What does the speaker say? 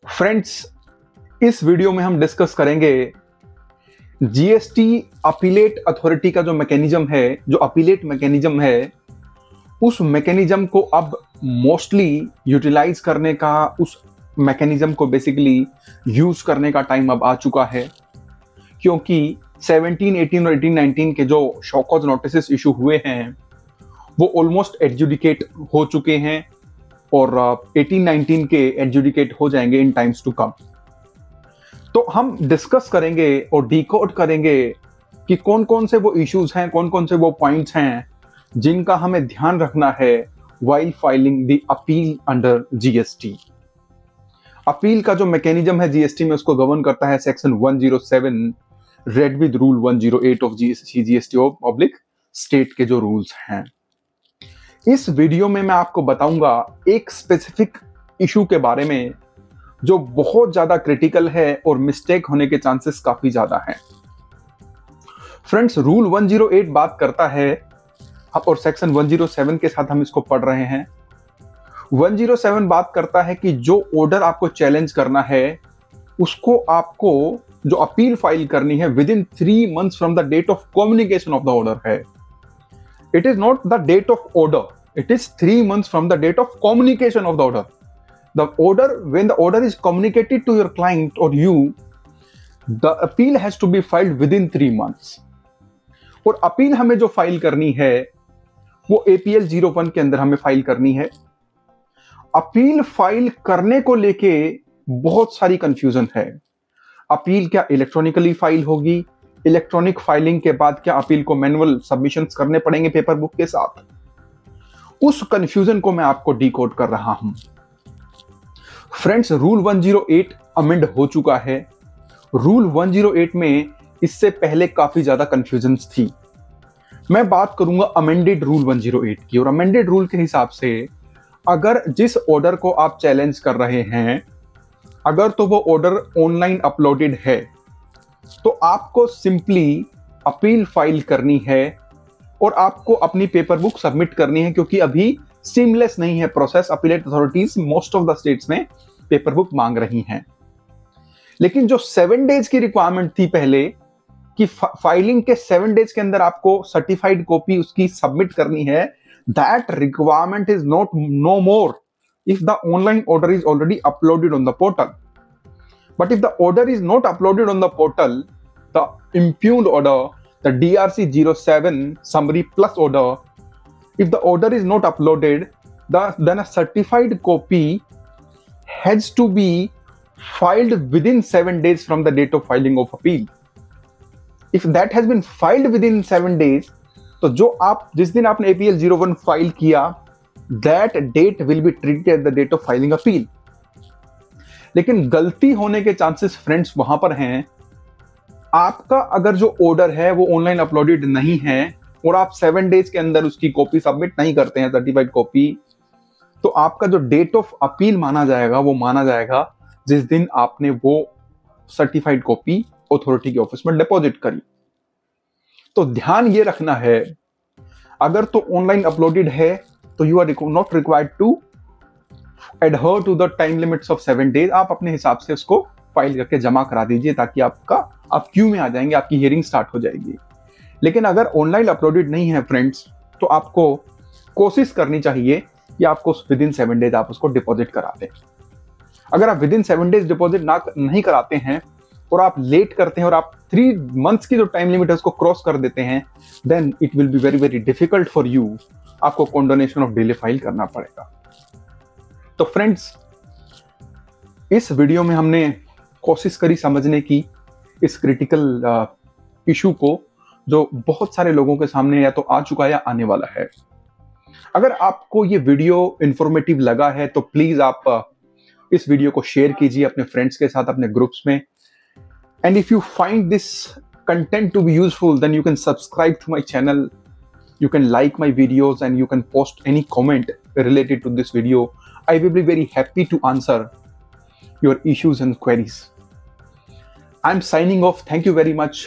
Friends, इस video में हम डिस्कस करेंगे जीएसटी अपीलेट अथॉरिटी का जो मैकेनिज्म है, जो अपीलेट मैकेनिज्म है, उस मैकेनिज्म को अब मोस्टली यूटिलाइज करने का, उस मैकेनिज्म को बेसिकली यूज करने का टाइम अब आ चुका है, क्योंकि 17, 18 और 18, 19 के जो शो कॉज नोटिस इशू हुए हैं वो ऑलमोस्ट एडजुडिकेट हो चुके हैं और 18, 19 के एडजुडिकेट हो जाएंगे इन टाइम्स टू कम। तो हम डिस्कस करेंगे और डिकोड करेंगे कि कौन कौन से वो इश्यूज हैं, कौन कौन से वो पॉइंट्स हैं जिनका हमें ध्यान रखना है while filing the appeal under GST. Appeal का जो मैकेनिज्म है जीएसटी में, उसको गवर्न करता है section 107 read with rule 108 of GST public state के जो रूल्स हैं। इस वीडियो में मैं आपको बताऊंगा एक स्पेसिफिक इशू के बारे में जो बहुत ज्यादा क्रिटिकल है और मिस्टेक होने के चांसेस काफी ज्यादा हैं। फ्रेंड्स, रूल 108 बात करता है और सेक्शन 107 के साथ हम इसको पढ़ रहे हैं। 107 बात करता है कि जो ऑर्डर आपको चैलेंज करना है उसको आपको जो अपील फाइल करनी है within 3 months from the date of communication of the order है। It is not the date of order. It is 3 months from the date of communication of the order. The order, when the order is communicated to your client or you, the appeal has to be filed within 3 months. और appeal हमें जो file करनी है वो APL 01 के अंदर हमें file करनी है। अपील फाइल करने को लेके बहुत सारी कंफ्यूजन है। अपील क्या इलेक्ट्रॉनिकली फाइल होगी? इलेक्ट्रॉनिक फाइलिंग के बाद क्या अपील को मैनुअल सबमिशंस करने पड़ेंगे पेपर बुक के साथ? उस कंफ्यूजन को मैं आपको डिकोड कर रहा हूं। फ्रेंड्स, रूल 108 अमेंड हो चुका है। रूल 108 में इससे पहले काफी ज्यादा कंफ्यूजन्स थी। मैं बात करूंगा अमेंडेड रूल 108 की। और अमेंडेड रूल के हिसाब से अगर जिस ऑर्डर को आप चैलेंज कर रहे हैं, अगर तो वो ऑर्डर ऑनलाइन अपलोडेड है तो आपको सिंपली अपील फाइल करनी है और आपको अपनी पेपर बुक सबमिट करनी है, क्योंकि अभी सीमलेस नहीं है process. Appellate authorities most of the states में पेपर बुक मांग रही हैं। लेकिन जो 7 डेज की रिक्वायरमेंट थी पहले कि फाइलिंग के 7 डेज के अंदर आपको सर्टिफाइड कॉपी उसकी सबमिट करनी है, that requirement is not know more if the online order is already uploaded on the portal. But if the order is not uploaded on the portal, the impugned order, the DRC 07 summary plus order, if the order is not uploaded, then a certified copy has to be filed within 7 days from the date of filing of appeal. If that has been filed within 7 days, तो जो आप जिस दिन आपने APL 01 file किया, that date will be treated at the date of filing appeal. लेकिन गलती होने के चांसेस फ्रेंड्स वहां पर हैं। आपका अगर जो ऑर्डर है वो ऑनलाइन अपलोडेड नहीं है और आप 7 डेज के अंदर उसकी कॉपी सबमिट नहीं करते हैं, सर्टिफाइड कॉपी, तो आपका जो डेट ऑफ अपील माना जाएगा वो माना जाएगा जिस दिन आपने वो सर्टिफाइड कॉपी अथॉरिटी के ऑफिस में डिपॉजिट करी। तो ध्यान ये रखना है, अगर तो ऑनलाइन अपलोडेड है तो you are not required to adhere to the time limits of 7 days. आप अपने हिसाब से उसको फाइल करके जमा करा दीजिए ताकि आप क्यू में आ जाएंगे, आपकी हियरिंग स्टार्ट हो जाएगी। लेकिन अगर ऑनलाइन अपलोडेड नहीं है फ्रेंड्स, तो आपको कोशिश करनी चाहिए कि आपको विद इन 7 डेज आप उसको डिपॉजिट करा दें। अगर आप विद इन 7 डेज डिपॉजिट नहीं कराते हैं और आप लेट करते हैं और आप 3 months की जो टाइम लिमिट है उसको क्रॉस कर देते हैं, then it will be very very difficult for you. आपको कॉन्डोनेशन ऑफ डिले फाइल करना पड़ेगा। तो फ्रेंड्स, इस वीडियो में हमने कोशिश करी समझने की इस क्रिटिकल इशू को जो बहुत सारे लोगों के सामने या तो आ चुका है या आने वाला है। अगर आपको ये वीडियो इंफॉर्मेटिव लगा है तो प्लीज आप इस वीडियो को शेयर कीजिए अपने फ्रेंड्स के साथ, अपने ग्रुप्स में। And if you find this content to be useful, then you can subscribe to my channel. You can like my videos and you can post any comment related to this video. I will be very happy to answer your issues and queries. I'm signing off. Thank you very much.